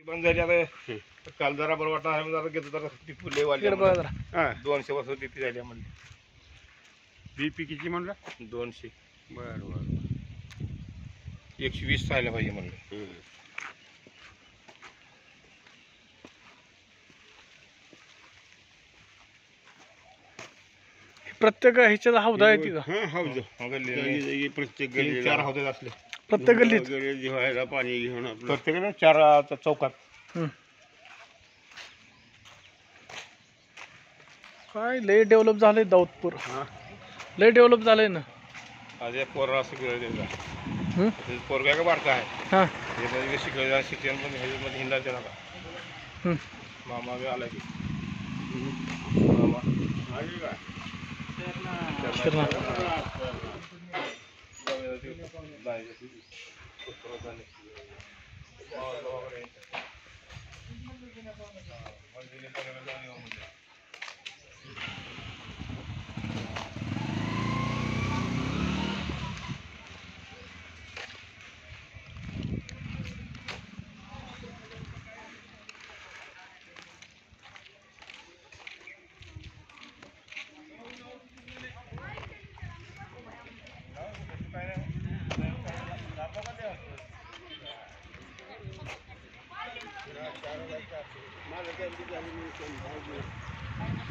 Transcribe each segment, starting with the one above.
बंद झाली आता. काल जरा बरं वाटणार आहे, जरा घेतो जरा ती फुले वाली हा 200 वर्ष ती झाली म्हणली. बीपी किती म्हणलं? 200. बरं बरं 120 राहिला पाहिजे म्हणलं. प्रत्येक ह्याच्यात हौदा आहे तिथं. हां हौद गल्ली प्रत्येक 3-4 गल्लीला हौदे असले प्रत्येक गल्लीत. गल्लीत व्हायला पाणी घेऊन आपलं प्रत्येकाने 4 चौकात. हम्म. काय लय डेव्हलप झालंय दाऊदपूर. हां लय डेव्हलप झालंय ना. आज एक पोरं असं केलं हम्म. पोरगा का बारका आहे हा हे शिकलं शिक्षण पण ह्याच्यामध्ये हिंडा त्याला का हम्म. मामा बी आला की मामा आली का? शिरणार.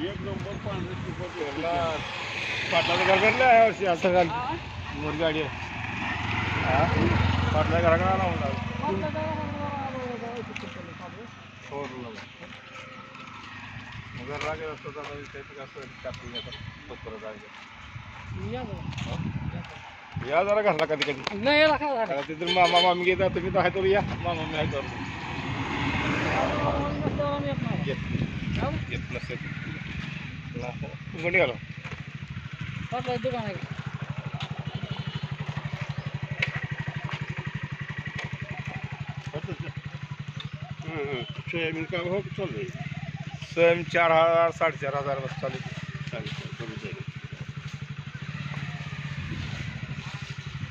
एक नंबर पांढरे तिखट पाटलाचं घर भेटलं आहे वर्षी असं सगळं मोठी गाडी आहे. पाटला घराकडे आला म्हणून घर लागेल असतं तर असं टाकून येतात. या जरा घरला कधी कधी तिथून मामा मामी घेतात तुम्ही तर आहे तर या मामा मी आहे तर येत नसेल निघालो. सोयाबीन का भाव चालू आहे? स्वयं 4,000 4,500 बस चालू.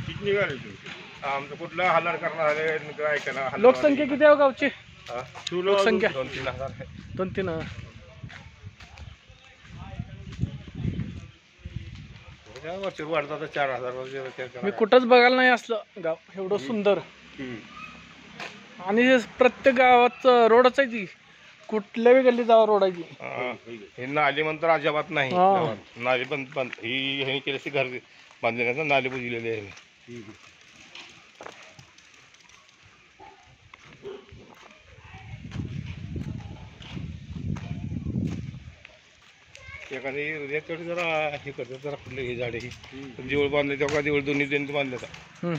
किती निघाले तुमचे? आमचं कुठलं हल्ला करणार आहे ऐकायला लोकसंख्या किती आहे हो गावची? तुला लोकसंख्या 2-3 हजार आहे. 2-3. वर्ष वाढतात 4,000 मी कुठंच बघायला नाही असलं गाव एवढं सुंदर. आणि हे प्रत्येक गावात रोडच आहे ती. कुठल्याही गल्ली जावा रोड आहे ती. हे नाली म्हणतात अजिबात नाही हा. गावात. नाली बंद ही हे केल्याची घर बांधण्याचं नाली बुजलेली आहे. एखादी हृदयाकडे जरा हे करतात जरा कुठले हे झाडे ही देऊळ बांधले तेव्हा देऊळ दोन्ही बांधले तर हम्म.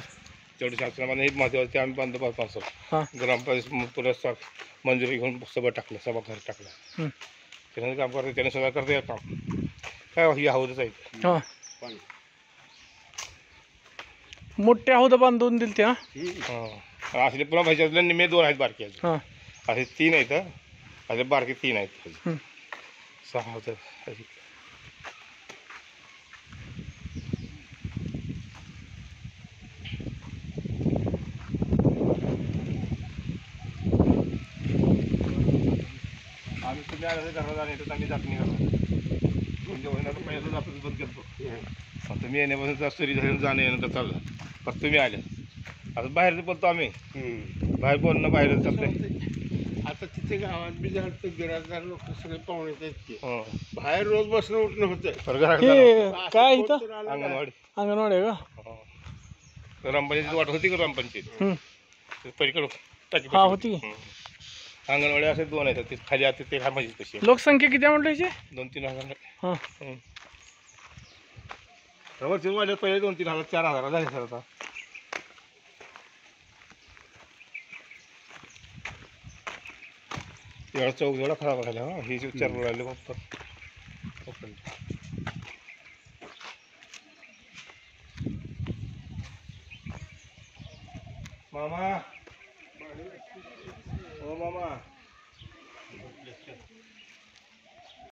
तेवढं शासनाने हे महत्वाचं ते आम्ही बांधतो 500 हा ग्रामपंचायत पुरस्कार मंजुरी घेऊन सभा टाकलं सभाघर टाकलं. हम्म. त्याने काम करते त्याने सगळं करते काम काय ही हौदच आहे. हा मोठे हौद बांधून दिल ते. हां असले पुन्हा भाज्यातले निम्मे 2 आहेत बारके हा असे 3 आहेत असे बारके 3 आहेत. हम्म. 6 होतं. आम्ही तुम्ही आलं घरात जाणे तर आम्ही जात नाही घरात म्हणजे होईना तर पहिलं जातो बंद करतो. तुम्ही येण्यापासून तर सुरी झाली जाणं येणं तर चाललं फक्त तुम्ही आले आता बाहेरचं बोलतो आम्ही बाहेर बोलणं बाहेरच चालतंय. आता तिथे गावात बी झालं गिराजदार लोक सगळे पाहुणे आहेत. हो बाहेर रोज बसणं उठणं होतंय. हे काय इथं अंगणवाडी अंगणवाडी आहे का? ग्रामपंचायतीत वाटत होती का ग्रामपंचायत हम्म. पलीकडं हा होती. अंगणवाडी असे 2 आहेत ते खाली आता ते काय माहिती कशी लोकसंख्या किती आहे म्हटलं याची? 2-3 हजार. हा रवरची वाढले पहिले 2-3 हजार 4,000 झाले सर आता. एवढा चौक एवढा खराब झाला हा हे विचार राहिले फक्त. मामा ओ मामा